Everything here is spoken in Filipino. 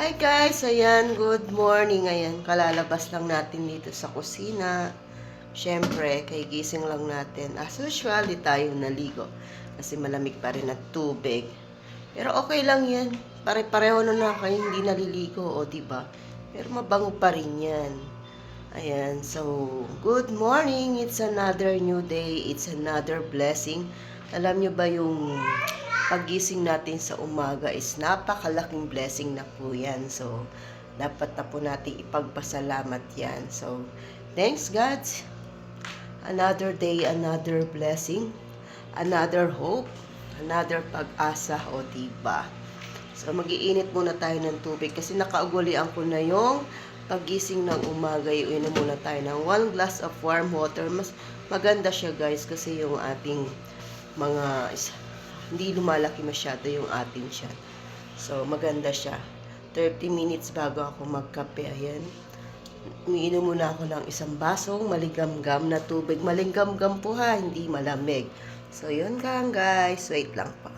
Hi guys! Ayan, good morning. Ayan, kalalabas lang natin dito sa kusina. Siyempre, kay gising lang natin. As usual, di tayo naligo. Kasi malamig pa rin at tubig. Pero okay lang yan. Pare-pareho na kayo hindi naliligo, o diba? Pero mabango pa rin yan. Ayan, so, good morning. It's another new day. It's another blessing. Alam nyo ba yung paggising natin sa umaga is napakalaking blessing na po yan. So, dapat na po natin ipagpasalamat yan. So, thanks God. Another day, another blessing, another hope, another pag-asa, o diba? So, mag-iinit muna tayo ng tubig kasi nakaugalian ko na yung pagising ng umaga. Iinom muna tayo ng 1 glass of warm water. Mas maganda siya guys kasi yung ating mga hindi lumalaki masyado yung ating tiyan. So, maganda siya. 30 minutes bago ako magkape. Ayan. Umiinom muna ako ng isang basong maligamgam na tubig. Maligamgam po ha, hindi malamig. So, yun lang guys. Wait lang pa.